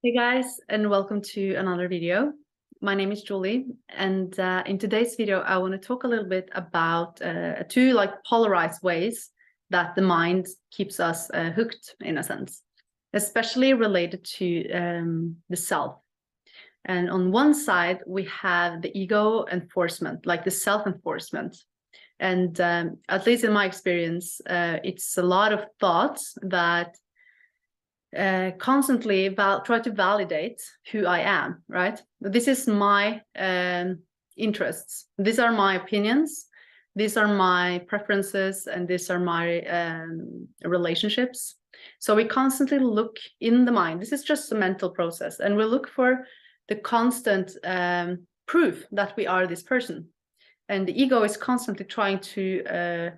Hey guys, and welcome to another video. My name is Julie, and in today's video, I want to talk a little bit about two polarized ways that the mind keeps us hooked, in a sense, especially related to the self. And on one side, we have the ego enforcement, like the self-enforcement. And at least in my experience, it's a lot of thoughts that constantly try to validate who I am, right? This is my interests. These are my opinions. These are my preferences, and these are my relationships. So we constantly look in the mind. This is just a mental process, and we look for the constant proof that we are this person. And the ego is constantly trying to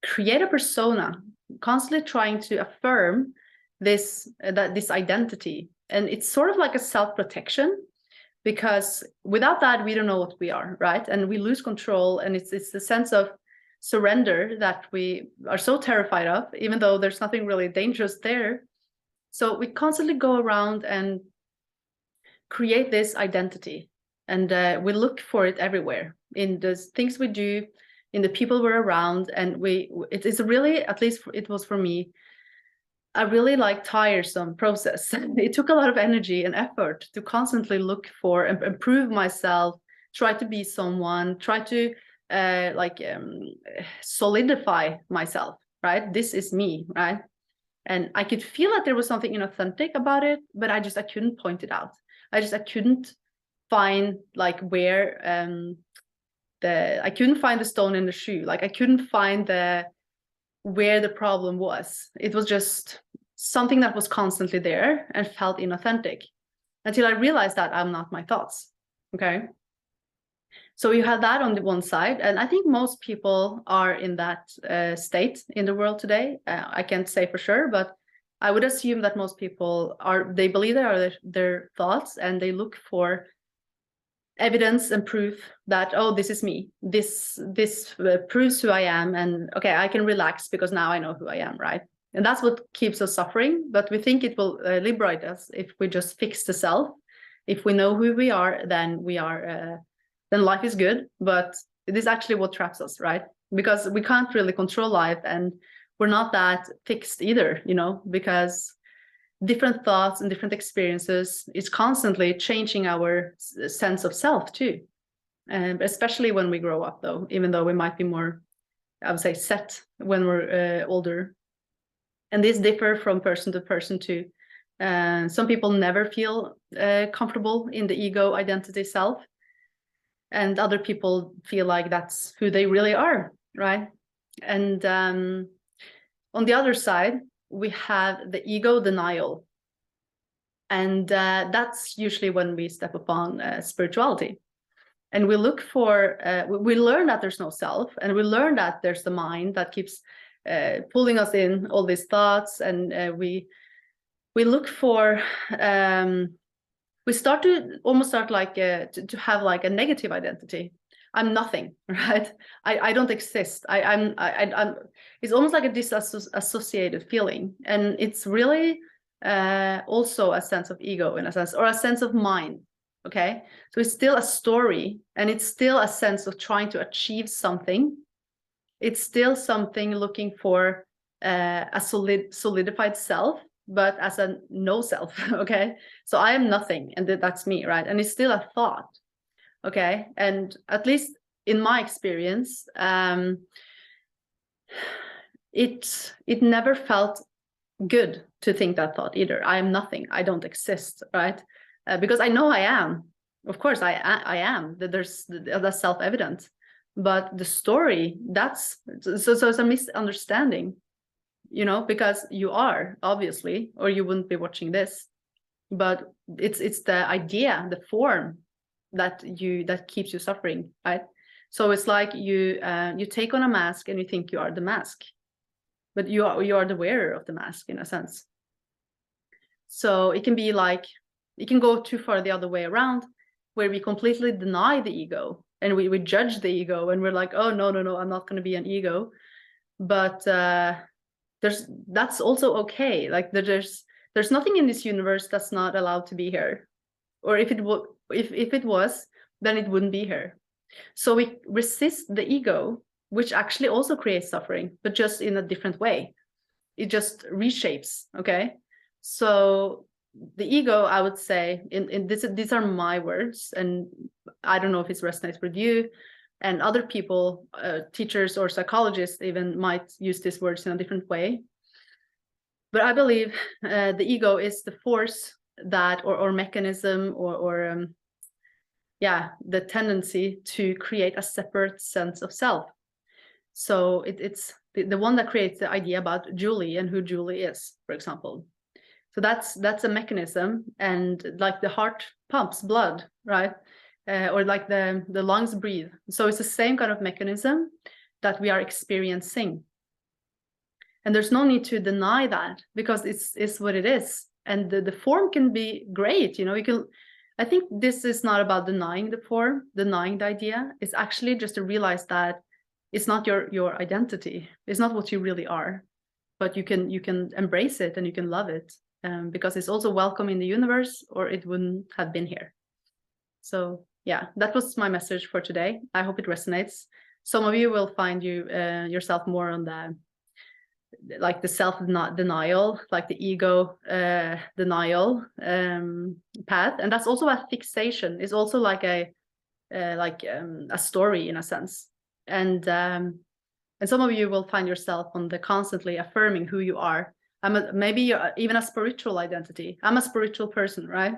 create a persona, constantly trying to affirm this identity. And it's sort of like a self-protection, because without that we don't know what we are, right? And we lose control, and it's the sense of surrender that we are so terrified of, even though there's nothing really dangerous there. So we constantly go around and create this identity, and we look for it everywhere, in the things we do, in the people we're around. And it is really, at least it was for me, a really tiresome process. It took a lot of energy and effort to constantly look for and improve myself, try to be someone, try to solidify myself, right? This is me, right? And I could feel that there was something inauthentic about it, but I couldn't point it out. I couldn't find where I couldn't find the stone in the shoe. I couldn't find where the problem was. It was just something that was constantly there and felt inauthentic, until I realized that I'm not my thoughts. Okay. So you have that on the one side. And I think most people are in that state in the world today. I can't say for sure, but I would assume that most people they believe they are their thoughts, and they look for evidence and proof that, oh, this is me, this proves who I am, and okay, I can relax because now I know who I am, right? And that's what keeps us suffering. But we think it will liberate us if we just fix the self. If we know who we are, then then life is good. But it is actually what traps us, right? Because we can't really control life, and we're not that fixed either, because different thoughts and different experiences is constantly changing our sense of self too. And especially when we grow up, though, even though we might be more, I would say, set when we're older. And these differ from person to person too. Some people never feel comfortable in the ego identity self, and other people feel like that's who they really are, right? And on the other side, we have the ego denial. And that's usually when we step upon spirituality. And we look for, we learn that there's no self, and we learn that there's the mind that keeps pulling us in all these thoughts. And we look for, we start to almost start to have a negative identity. I'm nothing, right? I don't exist. I'm it's almost like a disassociated feeling. And it's really also a sense of ego, in a sense, or a sense of mind. Okay, so it's still a story, and it's still a sense of trying to achieve something. It's still something looking for a solidified self, but as a no self. Okay, so I am nothing, and that's me, right? And it's still a thought. Okay, and at least in my experience, it never felt good to think that thought either. I am nothing. I don't exist, right? Because I know I am. Of course, I am. That's self-evident. But the story, that's so it's a misunderstanding, because you are, obviously, or you wouldn't be watching this. But it's the idea, the form that keeps you suffering, right? So it's like you take on a mask, and you think you are the mask, but you are the wearer of the mask, in a sense. So it can be it can go too far the other way around, where we completely deny the ego, and we judge the ego, and we're like, oh, no, I'm not going to be an ego. But that's also okay. There's There's nothing in this universe that's not allowed to be here. Or if it was, then it wouldn't be here. So we resist the ego, which actually also creates suffering, but just in a different way. It just reshapes, okay? So the ego, I would say, these are my words, and I don't know if it resonates with you, and other people, teachers or psychologists even might use these words in a different way. But I believe the ego is the force that, or mechanism, or yeah, the tendency to create a separate sense of self. So it's the one that creates the idea about Julie and who Julie is, for example. So that's a mechanism, and like the heart pumps blood, right? Or like the lungs breathe. So it's the same kind of mechanism that we are experiencing. And there's no need to deny that, because it's what it is. And the form can be great, you know, you can, I think this is not about denying the form, denying the idea. It's actually just to realize that it's not your identity. It's not what you really are, but you can embrace it and you can love it, because it's also welcome in the universe, or it wouldn't have been here. So yeah, that was my message for today. I hope it resonates. Some of you will find yourself more on the like the self-denial, like the ego denial path, and that's also a fixation. It's also like a story in a sense, and some of you will find yourself on the constantly affirming who you are. Maybe even a spiritual identity. I'm a spiritual person, right?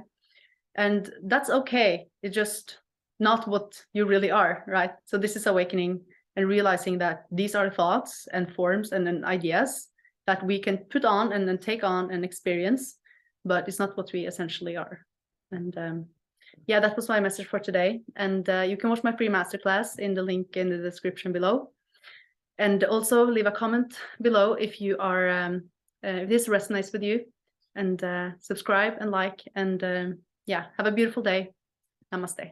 And that's okay. It's just not what you really are, right? So this is awakening and realizing that these are thoughts and forms and then ideas that we can put on and then take on and experience, but it's not what we essentially are. And yeah, that was my message for today. And you can watch my free masterclass in the link in the description below. And also leave a comment below if you are if this resonates with you, and subscribe and like, and yeah, have a beautiful day. Namaste.